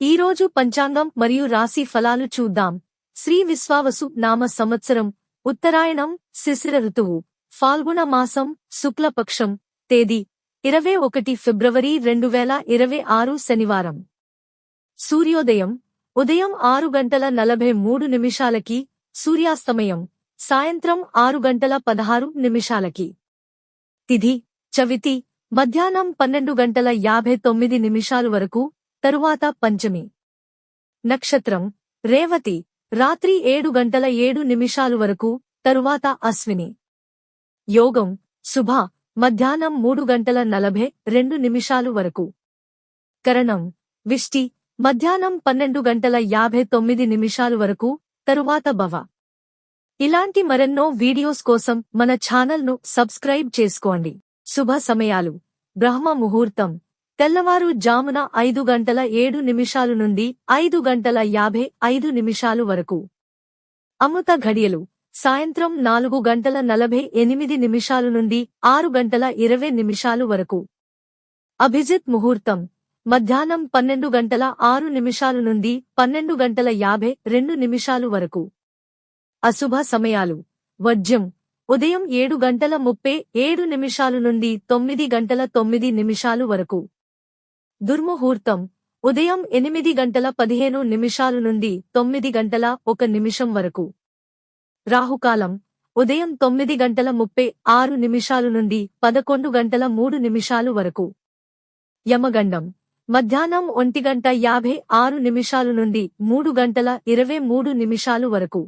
ఈరోజు పంచాంగం మరియు రాశి ఫలాలు చూద్దాం. శ్రీ విశ్వావసు నామ సంవత్సరం, ఉత్తరాయణం, శిశిర ఋతువు, ఫాల్గుణ మాసం, శుక్లపక్షం, తేదీ 21 ఫిబ్రవరి 2026 శనివారం. సూర్యోదయం ఉదయం 6:43 సూర్యాస్తమయం సాయంత్రం 6:16 తిథి చవితి మధ్యాహ్నం 12:59 వరకు, తరువాత పంచమి. నక్షత్రం రేవతి రాత్రి 7:07 వరకు, తరువాత అశ్విని. యోగం శుభ మధ్యాహ్నం 3:42 వరకు. కరణం విష్టి మధ్యాహ్నం 12:59 వరకు, తరువాత భవ. ఇలాంటి మరెన్నో వీడియోస్ కోసం మన ఛానల్ను సబ్స్క్రైబ్ చేసుకోండి. శుభ సమయాలు బ్రహ్మ ముహూర్తం తెల్లవారు జామున 5:07 నుండి 5:55 వరకు. అమృత ఘడియలు సాయంత్రం 4:48 నుండి 6:20 వరకు. అభిజిత్ ముహూర్తం మధ్యాహ్నం 12:06 నుండి 12:52 వరకు. అశుభ సమయాలు వర్జ్యం ఉదయం 7:37 నుండి 9:09 వరకు. దుర్ముహూర్తం ఉదయం 8:15 నుండి 9:01 వరకు. రాహుకాలం ఉదయం 9:36 నుండి 11:03 వరకు. యమగండం మధ్యాహ్నం 1:56 నుండి 3:23 వరకు.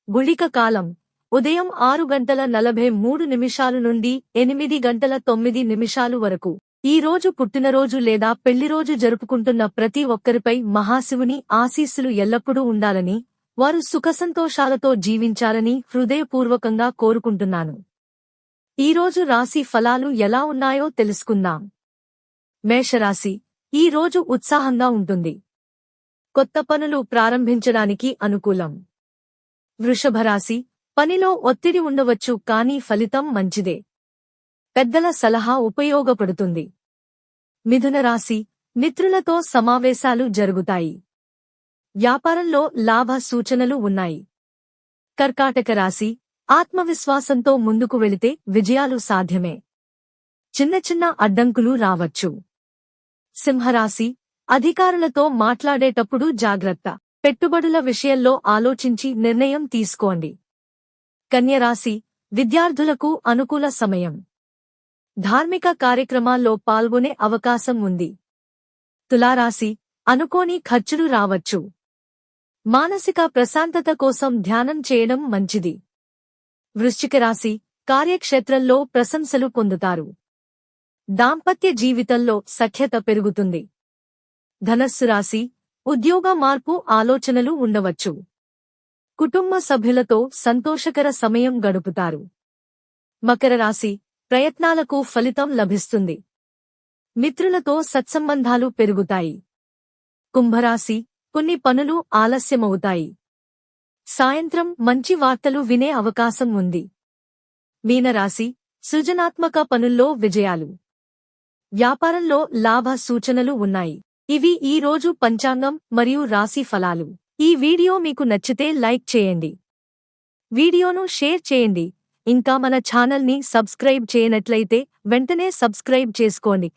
గుళిక కాలం ఉదయం 6:43 నుండి 8:09 వరకు. ఈ రోజు పుట్టినరోజు లేదా పెళ్లిరోజు జరుపుకుంటున్న ప్రతి ఒక్కరిపై మహాశివుని ఆశీస్సులు ఎల్లప్పుడూ ఉండాలని, వారు సుఖసంతోషాలతో జీవించాలని హృదయపూర్వకంగా కోరుకుంటున్నాను. ఈరోజు రాశి ఫలాలు ఎలా ఉన్నాయో తెలుసుకుందాం. మేషరాశి ఈ రోజు ఉత్సాహంగా ఉంటుంది. కొత్త పనులు ప్రారంభించడానికి అనుకూలం. వృషభరాశి పనిలో ఒత్తిడి ఉండవచ్చు, కానీ ఫలితం మంచిదే. పెద్దల సలహా ఉపయోగపడుతుంది. మిథున రాశి మిత్రులతో సమావేశాలు జరుగుతాయి. వ్యాపారంలో లాభ సూచనలు ఉన్నాయి. కర్కాటక రాశి ఆత్మవిశ్వాసంతో ముందుకు వెళితే విజయాలు సాధ్యమే. చిన్న చిన్న అడ్డంకులు రావచ్చు. సింహరాశి అధికారులతో మాట్లాడేటప్పుడు జాగ్రత్త. పెట్టుబడుల విషయంలో ఆలోచించి నిర్ణయం తీసుకోండి. కన్యరాశి విద్యార్థులకు అనుకూల సమయం. ధార్మిక కార్యక్రమాల్లో పాల్గొనే అవకాశం ఉంది. తులారాశి అనుకోని ఖర్చులు రావచ్చు. మానసిక ప్రశాంతత కోసం ధ్యానం చేయడం మంచిది. వృశ్చిక రాశి కార్యక్షేత్రంలో ప్రశంసలు పొందుతారు. దాంపత్య జీవితంలో సఖ్యత పెరుగుతుంది. ధనస్సు రాశి ఉద్యోగ మార్పు ఆలోచనలు ఉండవచ్చు. కుటుంబ సభ్యులతో సంతోషకర సమయం గడుపుతారు. మకర రాశి ప్రయత్నాలకు ఫలితం లభిస్తుంది. మిత్రులతో సత్సంబంధాలు పెరుగుతాయి. కుంభరాశి కొన్ని పనులు ఆలస్యమవుతాయి. సాయంత్రం మంచి వార్తలు వినే అవకాశం ఉంది. మీనరాశి సృజనాత్మక పనుల్లో విజయాలు. వ్యాపారంలో లాభ సూచనలు ఉన్నాయి. ఇవి ఈ రోజు పంచాంగం మరియు రాశి ఫలాలు. ఈ వీడియో మీకు నచ్చితే లైక్ చేయండి. వీడియోను షేర్ చేయండి. ఇంకా మన ఛానల్ని సబ్స్క్రైబ్ చేయనట్లయితే వెంటనే సబ్స్క్రైబ్ చేసుకోండి.